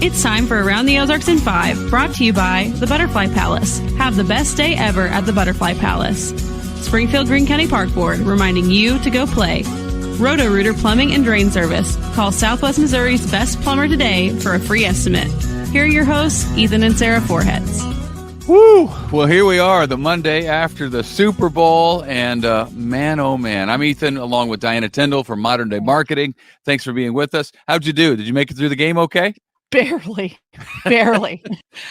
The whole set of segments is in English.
It's time for Around the Ozarks in 5, brought to you by the Butterfly Palace. Have the best day ever at the Butterfly Palace. Springfield Greene County Park Board, reminding you to go play. Roto-Rooter Plumbing and Drain Service. Call Southwest Missouri's best plumber today for a free estimate. Here are your hosts, Ethan and Sarah Foreheads. Woo! Well, here we are, the Monday after the Super Bowl, and man, oh man. I'm Ethan, along with Diana Tyndall from Modern Day Marketing. Thanks for being with us. How'd you do? Did you make it through the game okay? Barely.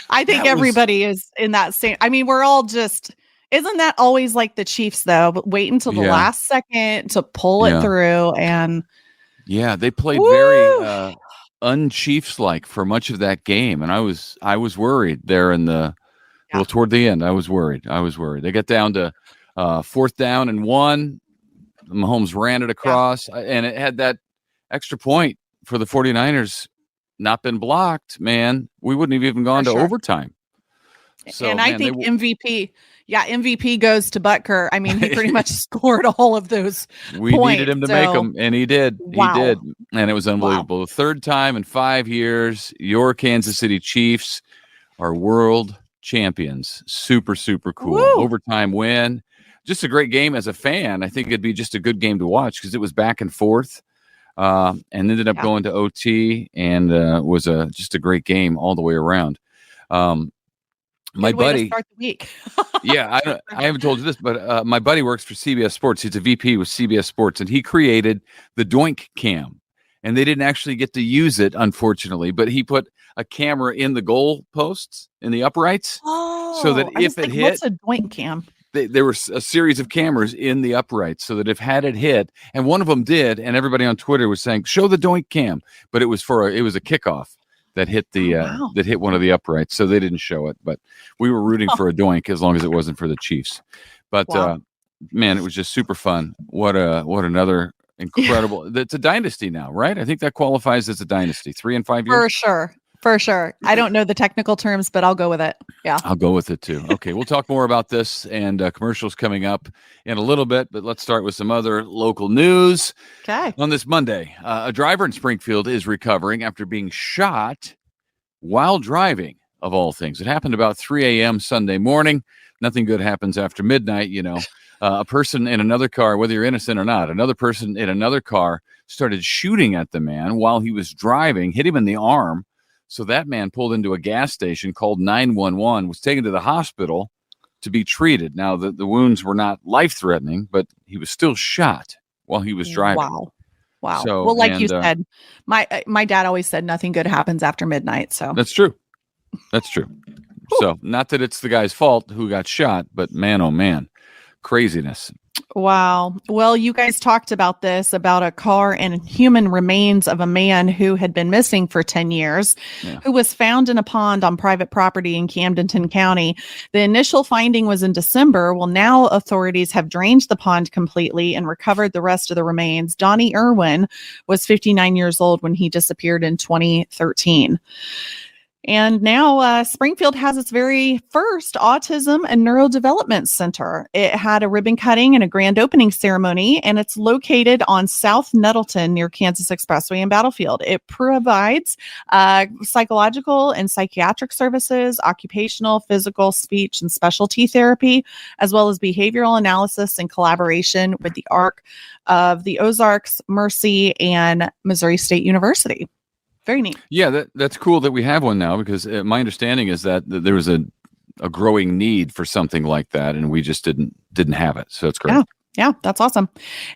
I think everybody is in that same. I mean, we're all just. Isn't that always like the Chiefs, though? But wait until the last second to pull it through. And yeah, they played very un-Chiefs-like for much of that game. And I was worried there in the toward the end. I was worried. They got down to 4th down and 1. Mahomes ran it across, and it had that extra point for the 49ers not been blocked, man. We wouldn't have even gone to overtime. So, and I think MVP goes to Butker. I mean, he pretty much scored all of those We points, needed him to make them, and he did. Wow. He did, and it was unbelievable. The third time in 5 years, your Kansas City Chiefs are world champions. Super, super cool. Woo. Overtime win. Just a great game as a fan. I think it'd be just a good game to watch because it was back and forth. And ended up going to OT, and was just a great game all the way around. My buddy, to start the week. I haven't told you this, but my buddy works for CBS Sports. He's a VP with CBS Sports, and he created the Doink Cam. And they didn't actually get to use it, unfortunately, but he put a camera in the goal posts, in the uprights, so that if it hit, what's a Doink Cam? There was a series of cameras in the uprights so that if had it hit, and one of them did, and everybody on Twitter was saying, show the Doink Cam, but it was a kickoff that hit that hit one of the uprights. So they didn't show it, but we were rooting for a Doink as long as it wasn't for the Chiefs. But man, it was just super fun. What another incredible, it's a dynasty now, right? I think that qualifies as a dynasty, 3 and 5 years. For sure. I don't know the technical terms, but I'll go with it. Yeah. I'll go with it too. Okay. We'll talk more about this and commercials coming up in a little bit, but let's start with some other local news. Okay. On this Monday, a driver in Springfield is recovering after being shot while driving, of all things. It happened about 3 a.m. Sunday morning. Nothing good happens after midnight, you know. A person in another car, whether you're innocent or not, another person in another car started shooting at the man while he was driving, hit him in the arm. So that man pulled into a gas station, called 911, was taken to the hospital to be treated. Now, the wounds were not life-threatening, but he was still shot while he was driving. Wow. So, well, like you said, my dad always said nothing good happens after midnight. So that's true. So not that it's the guy's fault who got shot, but man, oh man, craziness. Wow. Well, you guys talked about this, about a car and human remains of a man who had been missing for 10 years, who was found in a pond on private property in Camdenton County. The initial finding was in December. Well, now authorities have drained the pond completely and recovered the rest of the remains. Donnie Irwin was 59 years old when he disappeared in 2013. And now Springfield has its very first Autism and Neurodevelopment Center. It had a ribbon cutting and a grand opening ceremony, and it's located on South Nettleton near Kansas Expressway and Battlefield. It provides psychological and psychiatric services, occupational, physical, speech, and specialty therapy, as well as behavioral analysis in collaboration with the ARC of the Ozarks, Mercy, and Missouri State University. Very neat. Yeah, that's cool that we have one now, because my understanding is that there was a growing need for something like that, and we just didn't have it. So it's great. Yeah, that's awesome.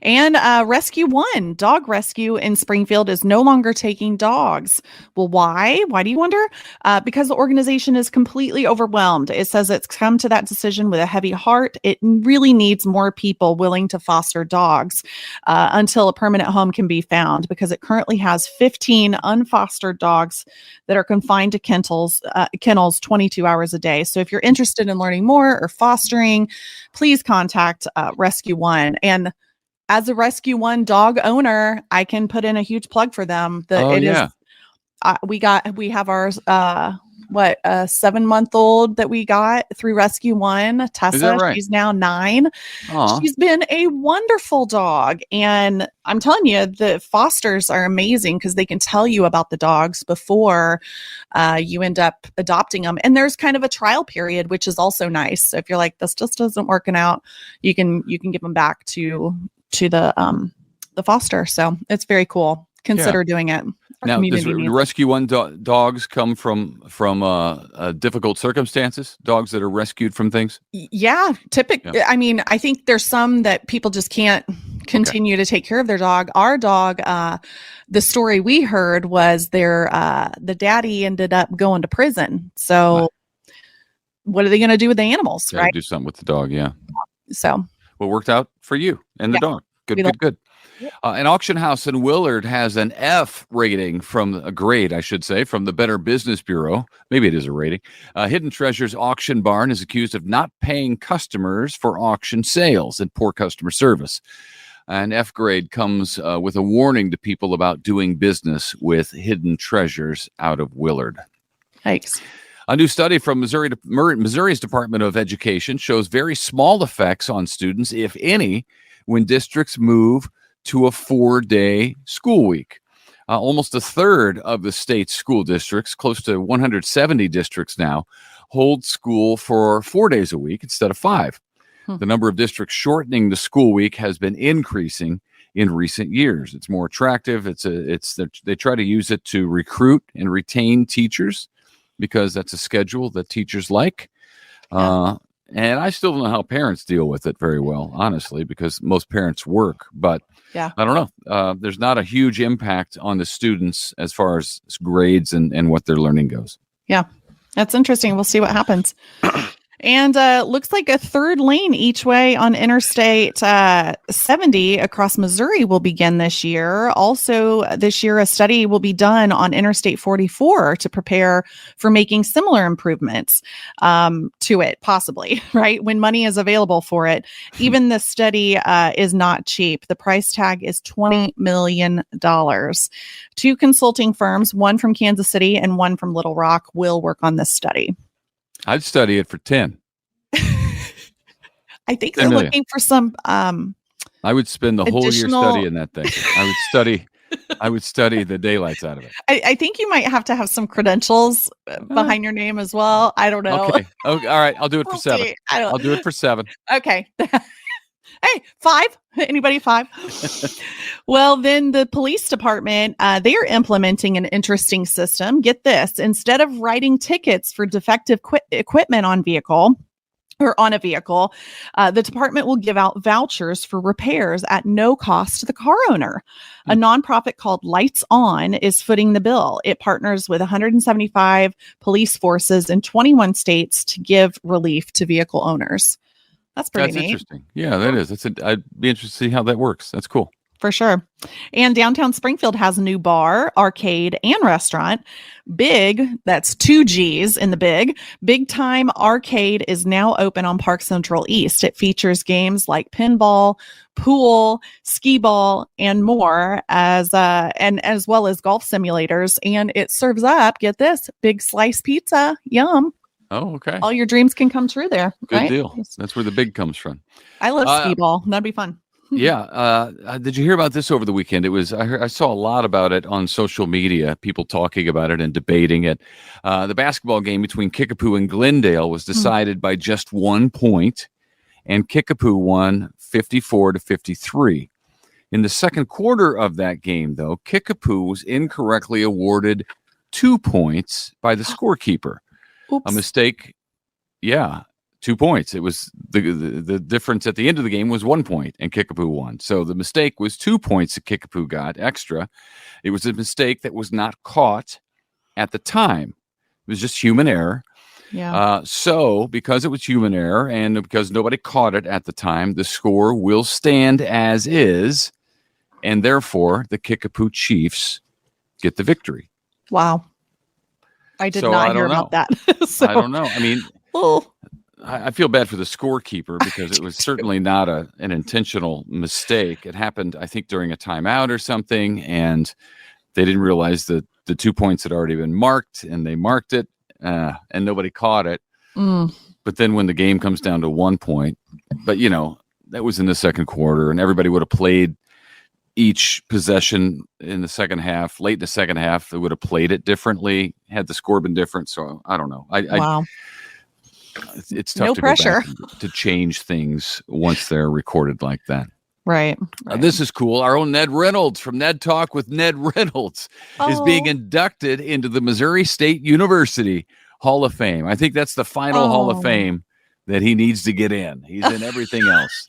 And Rescue One Dog Rescue in Springfield is no longer taking dogs. Well, why? Why do you wonder? Because the organization is completely overwhelmed. It says it's come to that decision with a heavy heart. It really needs more people willing to foster dogs until a permanent home can be found, because it currently has 15 unfostered dogs that are confined to kennels 22 hours a day. So if you're interested in learning more or fostering, please contact Rescue One. And as a Rescue One dog owner, I can put in a huge plug for them. We have our a 7-month-old that we got through Rescue One, Tessa. Is that right? She's now 9. Aw. She's been a wonderful dog. And I'm telling you, the fosters are amazing because they can tell you about the dogs before you end up adopting them. And there's kind of a trial period, which is also nice. So if you're like, this just isn't working out, you can give them back to the foster. So it's very cool. Consider doing it. Now, does Rescue One dogs come from difficult circumstances? Dogs that are rescued from things? Yeah, typically. I mean, I think there's some that people just can't continue to take care of their dog. Our dog, the story we heard was the daddy ended up going to prison. So what are they going to do with the animals? Right? Do something with the dog. Yeah. So what worked out for you and the dog? Good. An auction house in Willard has an F rating from a grade, I should say, from the Better Business Bureau. Maybe it is a rating. Hidden Treasures Auction Barn is accused of not paying customers for auction sales and poor customer service. An F grade comes with a warning to people about doing business with Hidden Treasures out of Willard. Thanks. A new study from Missouri's Department of Education shows very small effects on students, if any, when districts move to a 4-day school week. Almost a third of the state's school districts, close to 170 districts now, hold school for 4 days a week instead of 5. The number of districts shortening the school week has been increasing in recent years. It's more attractive. They try to use it to recruit and retain teachers because that's a schedule that teachers like. And I still don't know how parents deal with it very well, honestly, because most parents work. But I don't know. There's not a huge impact on the students as far as grades and what their learning goes. Yeah, that's interesting. We'll see what happens. And looks like a third lane each way on Interstate 70 across Missouri will begin this year. Also, this year, a study will be done on Interstate 44 to prepare for making similar improvements to it, possibly, right? When money is available for it. Even the study is not cheap. The price tag is $20 million. 2 consulting firms, one from Kansas City and one from Little Rock, will work on this study. I'd study it for 10. I think they're looking for some. I would spend the whole year studying that thing. I would study the daylights out of it. I think you might have to have some credentials behind your name as well. I don't know. Okay. All right. I'll do it for 7. I'll do it for 7. Okay. Hey, 5? Anybody 5? Well, then the police department, they are implementing an interesting system. Get this. Instead of writing tickets for defective equipment on a vehicle, the department will give out vouchers for repairs at no cost to the car owner. A nonprofit called Lights On is footing the bill. It partners with 175 police forces in 21 states to give relief to vehicle owners. That's pretty neat. Interesting. Yeah, that is. I'd be interested to see how that works. That's cool. For sure. And downtown Springfield has a new bar, arcade, and restaurant. Big, that's 2 G's in the big. Big Time Arcade is now open on Park Central East. It features games like pinball, pool, skee ball, and more, as well as golf simulators. And it serves up, get this, big slice pizza. Yum. Oh, okay. All your dreams can come true there. Good deal. That's where the big comes from. I love skee ball. That'd be fun. Yeah. Did you hear about this over the weekend? I saw a lot about it on social media, people talking about it and debating it. The basketball game between Kickapoo and Glendale was decided by just 1 point, and Kickapoo won 54-53. In the second quarter of that game, though, Kickapoo was incorrectly awarded 2 points by the scorekeeper. Oops. A mistake. Yeah. 2 points. It was the difference at the end of the game was 1 point, and Kickapoo won. So the mistake was 2 points that Kickapoo got extra. It was a mistake that was not caught at the time. It was just human error. Yeah. So because it was human error and because nobody caught it at the time, the score will stand as is, and therefore the Kickapoo Chiefs get the victory. Wow. I did not hear about that. I don't know. I mean, I feel bad for the scorekeeper because it was certainly not an intentional mistake. It happened, I think, during a timeout or something, and they didn't realize that the 2 points had already been marked, and they marked it. and nobody caught it. Mm. But then when the game comes down to 1 point, but that was in the second quarter, and everybody would have played each possession in the second half. Late in the second half, they would have played it differently, had the score been different. So I don't know. Wow. It's tough No to pressure. go back to change things once they're recorded like that. Right. This is cool. Our own Ned Reynolds from Ned Talk with Ned Reynolds is being inducted into the Missouri State University Hall of Fame. I think that's the final Hall of Fame that he needs to get in. He's in everything else.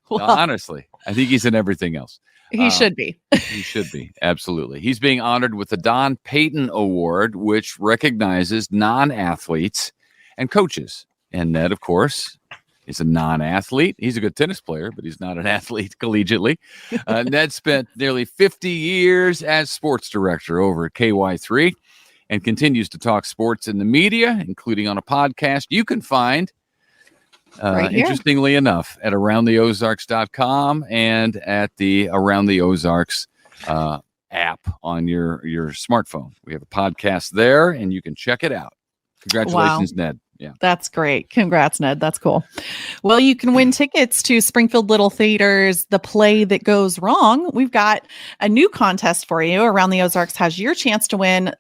Well, honestly, I think he's in everything else. He should be. He should be. Absolutely. He's being honored with the Don Payton Award, which recognizes non-athletes and coaches. And Ned, of course, is a non-athlete. He's a good tennis player, but he's not an athlete collegiately. Ned spent nearly 50 years as sports director over at KY3 and continues to talk sports in the media, including on a podcast you can find, interestingly enough, at aroundtheozarks.com and at the Around the Ozarks app on your smartphone. We have a podcast there, and you can check it out. Congratulations, Ned. Yeah. That's great. Congrats, Ned. That's cool. Well, you can win tickets to Springfield Little Theater's The Play That Goes Wrong. We've got a new contest for you. Around the Ozarks has your chance to win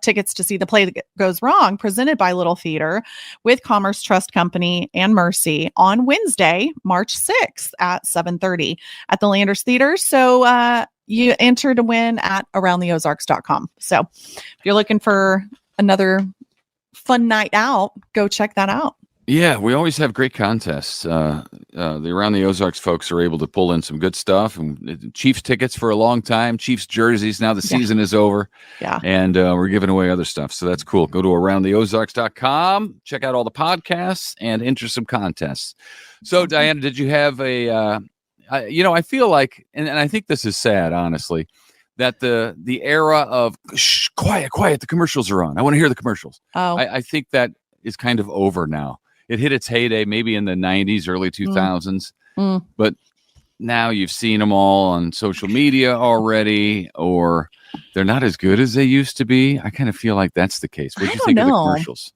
tickets to see The Play That Goes Wrong, presented by Little Theater with Commerce Trust Company and Mercy on Wednesday, March 6th at 7:30 at the Landers Theater. So you enter to win at aroundtheozarks.com. So if you're looking for another fun night out, go check that out. Yeah, we always have great contests. The Around the Ozarks folks are able to pull in some good stuff, and Chiefs tickets for a long time, Chiefs jerseys. Now the season is over, and we're giving away other stuff. So that's cool. Go to aroundtheozarks.com, check out all the podcasts, and enter some contests. So Diana, did you have I feel like, and I think this is sad, honestly, that the era of quiet, the commercials are on. I want to hear the commercials. I think that is kind of over now. It hit its heyday maybe in the 90s, early 2000s, but now you've seen them all on social media already, or they're not as good as they used to be. I kind of feel like that's the case. What do you think of the commercials?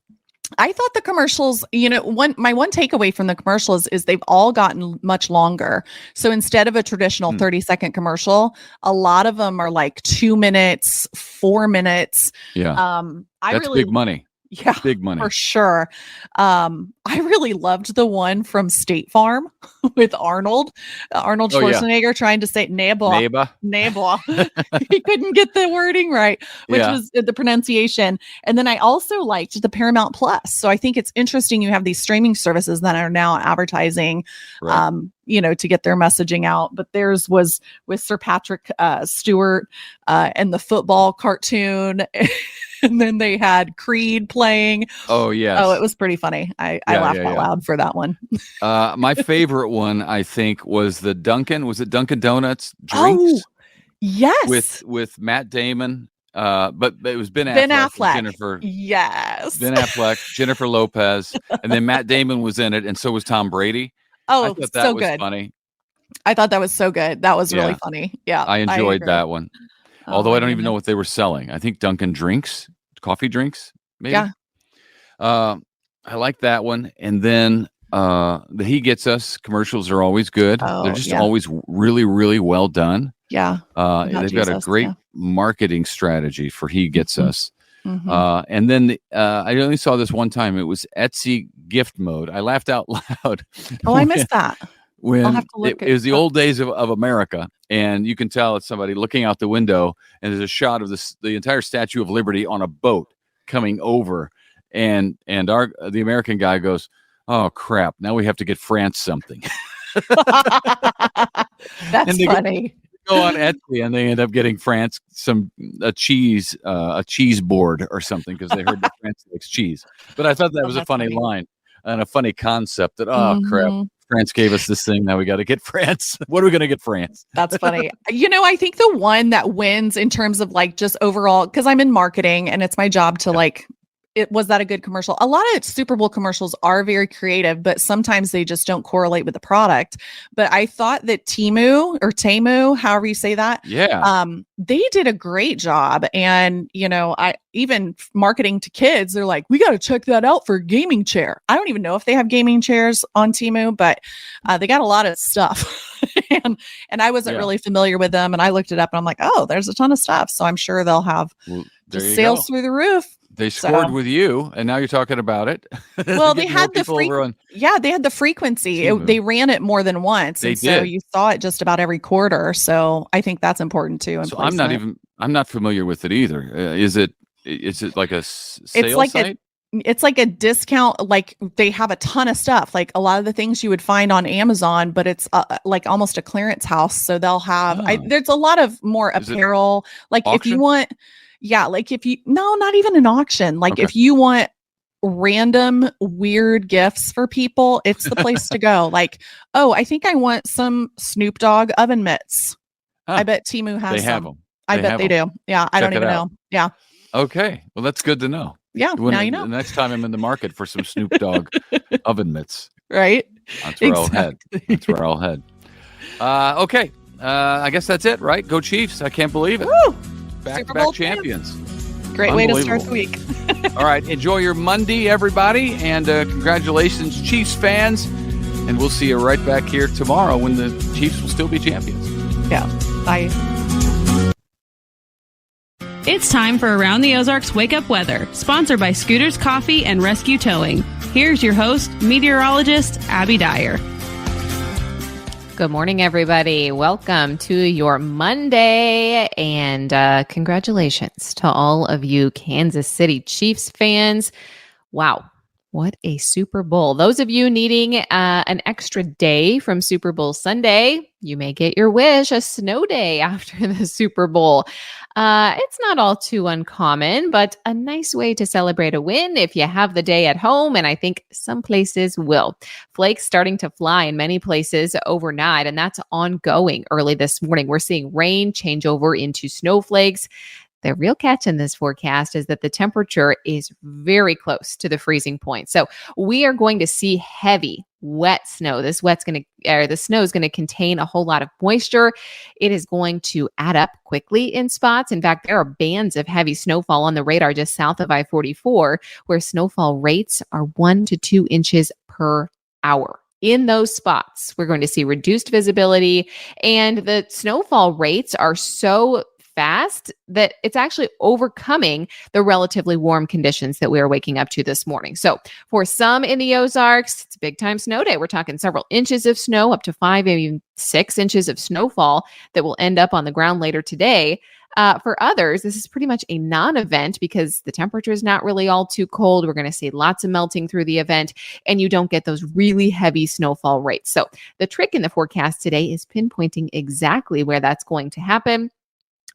I thought the commercials, my one takeaway from the commercials is they've all gotten much longer. So instead of a traditional 30-second commercial, a lot of them are like 2 minutes, 4 minutes. Yeah. That's big money. Yeah, big money for sure. I really loved the one from State Farm with Arnold Schwarzenegger trying to say neighbor. He couldn't get the wording right, which was the pronunciation. And then I also liked the Paramount Plus. So I think it's interesting you have these streaming services that are now advertising, to get their messaging out. But theirs was with Sir Patrick Stewart and the football cartoon. And then they had Creed playing. Oh, yes. Oh, it was pretty funny. I laughed out loud for that one. My favorite one, I think, was the Dunkin'. Was it Dunkin' Donuts drinks? Oh, yes. With Matt Damon. But it was Ben Affleck. Jennifer. Yes. Ben Affleck, Jennifer Lopez. And then Matt Damon was in it. And so was Tom Brady. Oh, I thought that so was good. Funny. I thought that was so good. That was really funny. Yeah. I enjoyed that one. Although I don't even know what they were selling. I think Dunkin' drinks, coffee drinks, maybe. Yeah. I like that one. And then the He Gets Us commercials are always good. They're just always really, really well done. Yeah. They've got a great marketing strategy for He Gets Us. Mm-hmm. And then I only saw this one time. It was Etsy gift mode. I laughed out loud. Oh, I missed that. When it was the old days of America, and you can tell it's somebody looking out the window, and there's a shot of the entire Statue of Liberty on a boat coming over, and the American guy goes, "Oh crap! Now we have to get France something." That's funny. Go on Etsy, and they end up getting France a cheese board or something because they heard that France likes cheese. But I thought that was a funny line and a funny concept that crap. France gave us this thing. Now we got to get France. What are we going to get France? That's funny. I think the one that wins in terms of like just overall, because I'm in marketing and it's my job to like Was that a good commercial? A lot of Super Bowl commercials are very creative, but sometimes they just don't correlate with the product. But I thought that Temu, however you say that, they did a great job. And, I even marketing to kids, they're like, we got to check that out for a gaming chair. I don't even know if they have gaming chairs on Temu, but they got a lot of stuff. and I wasn't really familiar with them. And I looked it up and I'm like, oh, there's a ton of stuff. So I'm sure they'll have sales through the roof. They scored with you, and now you're talking about it. Well, they had they had the frequency. They ran it more than once, so you saw it just about every quarter. So I think that's important too. So I'm not familiar with it either. Is it like a sales site? It's like a discount. Like they have a ton of stuff, like a lot of the things you would find on Amazon, but it's like almost a clearance house. So they'll have. There's a lot of more apparel. Like auction? If you want. Yeah, like not even an auction. Like if you want random weird gifts for people, it's the place to go. Like, I think I want some Snoop Dogg oven mitts. I bet Temu has They have them. I bet they do. Yeah, I don't even know. Yeah. Okay, well that's good to know. Yeah, now you know. The next time I'm in the market for some Snoop Dogg oven mitts. Right? That's where I'll head. That's where I'll head. Okay, I guess that's it, right? Go Chiefs. I can't believe it. Woo! Back-to-back champions. Great way to start the week. All right. Enjoy your Monday, everybody. And congratulations, Chiefs fans. And we'll see you right back here tomorrow when the Chiefs will still be champions. Yeah. Bye. It's time for Around the Ozarks Wake Up Weather, sponsored by Scooters Coffee and Rescue Towing. Here's your host, meteorologist Abby Dyer. Good morning, everybody. Welcome to your Monday, and congratulations to all of you Kansas City Chiefs fans. Wow, what a Super Bowl. Those of you needing an extra day from Super Bowl Sunday, you may get your wish, a snow day after the Super Bowl. It's not all too uncommon, but a nice way to celebrate a win if you have the day at home, and I think some places will. Flakes starting to fly in many places overnight, and that's ongoing early this morning. We're seeing rain change over into snowflakes. The real catch in this forecast is that the temperature is very close to the freezing point. So we are going to see heavy, wet snow. The snow is going to contain a whole lot of moisture. It is going to add up quickly in spots. In fact, there are bands of heavy snowfall on the radar just south of I-44, where snowfall rates are 1 to 2 inches per hour. In those spots, we're going to see reduced visibility, and the snowfall rates are so fast that it's actually overcoming the relatively warm conditions that we are waking up to this morning. So for some in the Ozarks, it's a big time snow day. We're talking several inches of snow, up to 5, maybe even 6 inches of snowfall that will end up on the ground later today. For others, this is pretty much a non-event because the temperature is not really all too cold. We're going to see lots of melting through the event, and you don't get those really heavy snowfall rates. So the trick in the forecast today is pinpointing exactly where that's going to happen.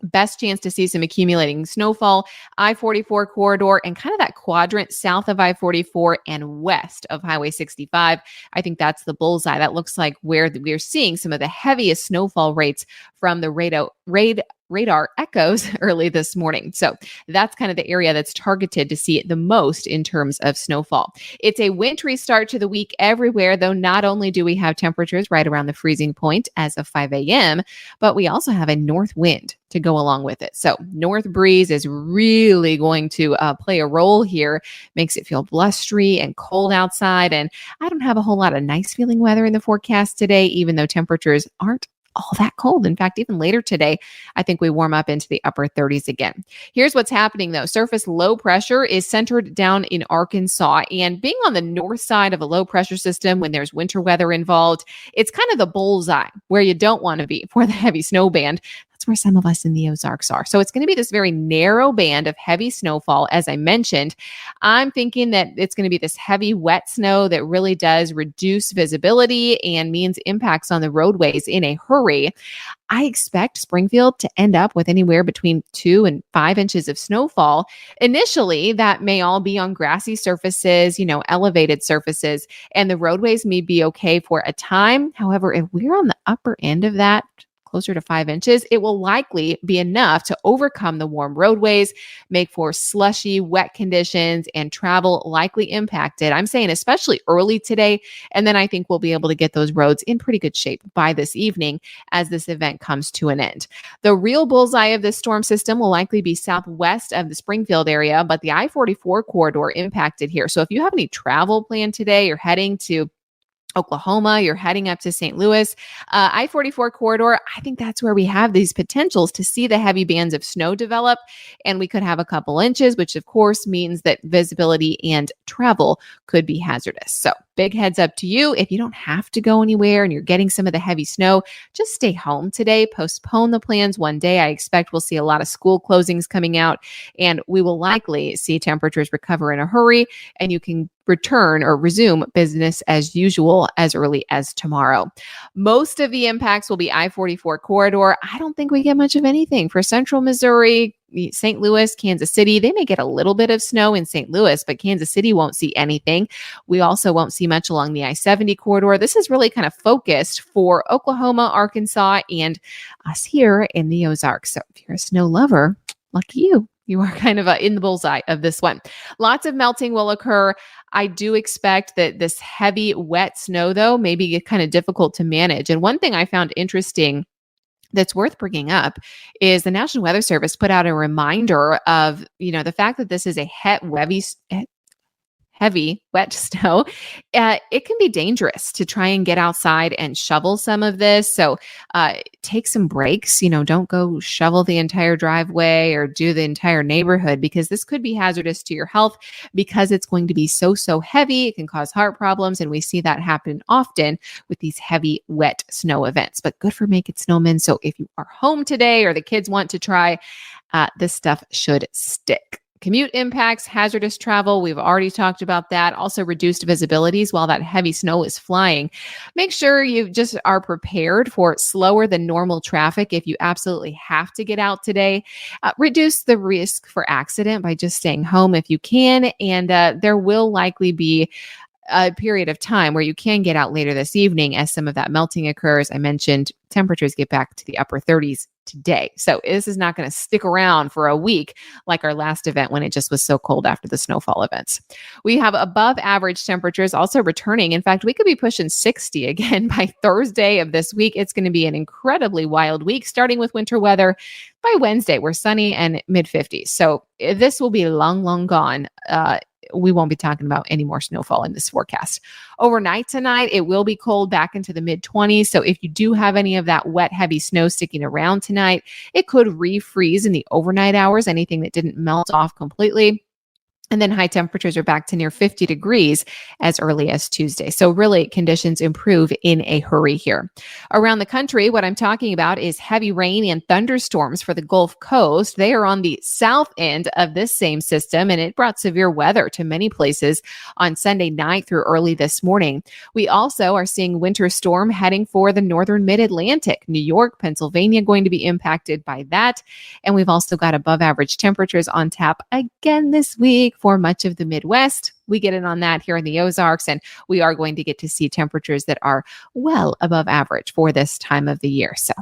Best chance to see some accumulating snowfall, I-44 corridor, and kind of that quadrant south of I-44 and west of Highway 65. I think that's the bullseye. That looks like where we're seeing some of the heaviest snowfall rates from the radar echoes early this morning. So that's kind of the area that's targeted to see it the most in terms of snowfall. It's a wintry start to the week everywhere, though. Not only do we have temperatures right around the freezing point as of 5 a.m., but we also have a north wind to go along with it. So north breeze is really going to play a role here. Makes it feel blustery and cold outside. And I don't have a whole lot of nice feeling weather in the forecast today, even though temperatures aren't all that cold. In fact, even later today, I think we warm up into the upper 30s again. Here's what's happening though. Surface low pressure is centered down in Arkansas, and being on the north side of a low pressure system when there's winter weather involved, it's kind of the bullseye where you don't want to be for the heavy snow band. That's where some of us in the Ozarks are. So it's going to be this very narrow band of heavy snowfall. As I mentioned, I'm thinking that it's going to be this heavy wet snow that really does reduce visibility and means impacts on the roadways in a hurry. I expect Springfield to end up with anywhere between 2 and 5 inches of snowfall. Initially, that may all be on grassy surfaces, elevated surfaces, and the roadways may be okay for a time. However, if we're on the upper end of that, closer to 5 inches, it will likely be enough to overcome the warm roadways, make for slushy, wet conditions, and travel likely impacted. I'm saying especially early today. And then I think we'll be able to get those roads in pretty good shape by this evening as this event comes to an end. The real bullseye of this storm system will likely be southwest of the Springfield area, but the I-44 corridor impacted here. So if you have any travel planned today, you're heading to Oklahoma, you're heading up to St. Louis, I-44 corridor, I think that's where we have these potentials to see the heavy bands of snow develop. And we could have a couple inches, which of course means that visibility and travel could be hazardous. So big heads up to you. If you don't have to go anywhere and you're getting some of the heavy snow, just stay home today. Postpone the plans one day. I expect we'll see a lot of school closings coming out, and we will likely see temperatures recover in a hurry, and you can return or resume business as usual as early as tomorrow. Most of the impacts will be I-44 corridor. I don't think we get much of anything for central Missouri, St. Louis, Kansas City. They may get a little bit of snow in St. Louis, but Kansas City won't see anything. We also won't see much along the I-70 corridor. This is really kind of focused for Oklahoma, Arkansas, and us here in the Ozarks. So if you're a snow lover, lucky you. You are kind of in the bullseye of this one. Lots of melting will occur. I do expect that this heavy, wet snow, though, may be kind of difficult to manage. And one thing I found interesting that's worth bringing up is the National Weather Service put out a reminder of, the fact that this is a heavy, wet snow. It can be dangerous to try and get outside and shovel some of this. So take some breaks. Don't go shovel the entire driveway or do the entire neighborhood, because this could be hazardous to your health because it's going to be so heavy. It can cause heart problems. And we see that happen often with these heavy, wet snow events. But good for Make It Snowmen. So if you are home today or the kids want to try, this stuff should stick. Commute impacts, hazardous travel. We've already talked about that. Also reduced visibilities while that heavy snow is flying. Make sure you just are prepared for slower than normal traffic if you absolutely have to get out today. Reduce the risk for accident by just staying home if you can. And there will likely be a period of time where you can get out later this evening as some of that melting occurs. I mentioned temperatures get back to the upper 30s today. So this is not going to stick around for a week like our last event when it just was so cold after the snowfall events. We have above average temperatures also returning. In fact, we could be pushing 60 again by Thursday of this week. It's going to be an incredibly wild week, starting with winter weather. By Wednesday, we're sunny and mid 50s. So this will be long gone. We won't be talking about any more snowfall in this forecast. Overnight tonight, it will be cold back into the mid 20s. So if you do have any of that wet, heavy snow sticking around tonight, it could refreeze in the overnight hours, anything that didn't melt off completely. And then high temperatures are back to near 50 degrees as early as Tuesday. So really conditions improve in a hurry here. Around the country, what I'm talking about is heavy rain and thunderstorms for the Gulf Coast. They are on the south end of this same system, and it brought severe weather to many places on Sunday night through early this morning. We also are seeing winter storm heading for the northern mid-Atlantic. New York, Pennsylvania going to be impacted by that. And we've also got above average temperatures on tap again this week for much of the Midwest. We get in on that here in the Ozarks, and we are going to get to see temperatures that are well above average for this time of the year. So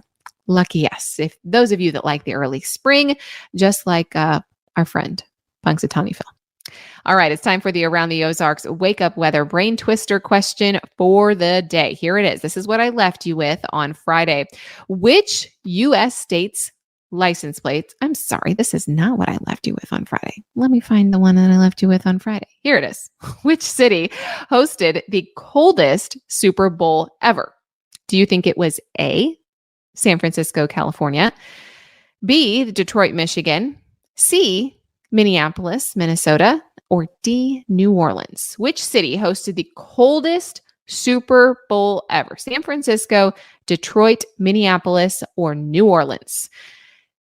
lucky us. If those of you that like the early spring, just like our friend Punxsutawney Phil. All right, it's time for the Around the Ozarks Wake Up Weather Brain Twister question for the day. Here it is. This is what I left you with on Friday. Which U.S. state's license plates? I'm sorry, this is not what I left you with on Friday. Let me find the one that I left you with on Friday. Here it is. Which city hosted the coldest Super Bowl ever? Do you think it was A, San Francisco, California, B, Detroit, Michigan, C, Minneapolis, Minnesota, or D, New Orleans? Which city hosted the coldest Super Bowl ever? San Francisco, Detroit, Minneapolis, or New Orleans?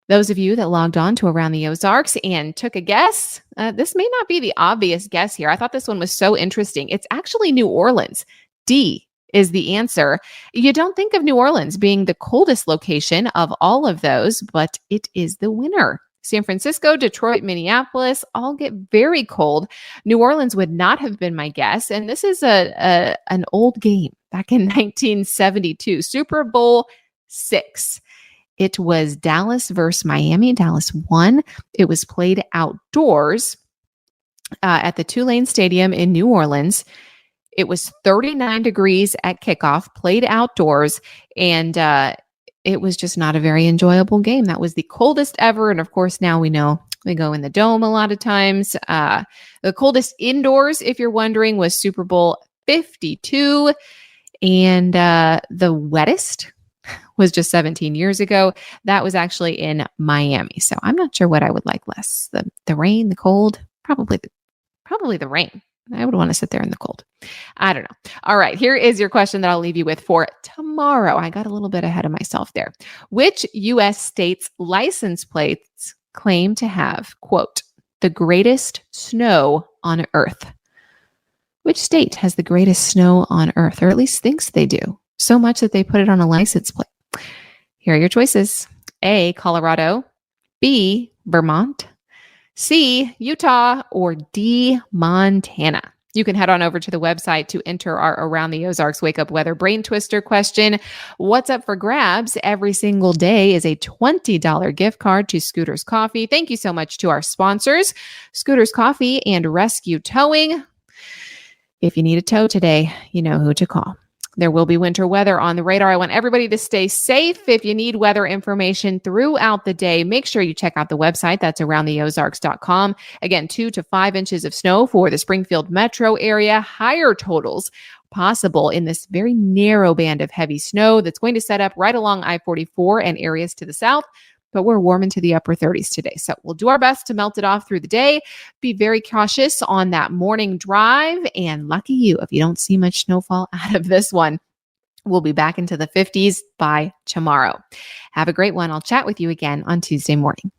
Those of you that logged on to Around the Ozarks and took a guess, this may not be the obvious guess here. I thought this one was so interesting. It's actually New Orleans. D is the answer. You don't think of New Orleans being the coldest location of all of those, but it is the winner. San Francisco, Detroit, Minneapolis all get very cold. New Orleans would not have been my guess. And this is an old game back in 1972, Super Bowl VI. It was Dallas versus Miami. Dallas won. It was played outdoors at the Tulane Stadium in New Orleans. It was 39 degrees at kickoff, played outdoors, and it was just not a very enjoyable game. That was the coldest ever. And of course, now we know we go in the dome a lot of times. The coldest indoors, if you're wondering, was Super Bowl 52. And the wettest was just 17 years ago. That was actually in Miami. So I'm not sure what I would like less. The rain, the cold, probably the rain. I would want to sit there in the cold. I don't know. All right. Here is your question that I'll leave you with for tomorrow. I got a little bit ahead of myself there. Which U.S. state's license plates claim to have, quote, the greatest snow on Earth? Which state has the greatest snow on Earth, or at least thinks they do, so much that they put it on a license plate? Here are your choices. A, Colorado. B, Vermont. C, Utah, or D, Montana. You can head on over to the website to enter our Around the Ozarks Wake Up Weather Brain Twister question. What's up for grabs every single day is a $20 gift card to Scooter's Coffee. Thank you so much to our sponsors, Scooter's Coffee and Rescue Towing. If you need a tow today, you know who to call. There will be winter weather on the radar. I want everybody to stay safe. If you need weather information throughout the day, make sure you check out the website. That's aroundtheozarks.com. Again, 2 to 5 inches of snow for the Springfield metro area. Higher totals possible in this very narrow band of heavy snow that's going to set up right along I-44 and areas to the south. But we're warm into the upper 30s today. So we'll do our best to melt it off through the day. Be very cautious on that morning drive. And lucky you if you don't see much snowfall out of this one. We'll be back into the 50s by tomorrow. Have a great one. I'll chat with you again on Tuesday morning.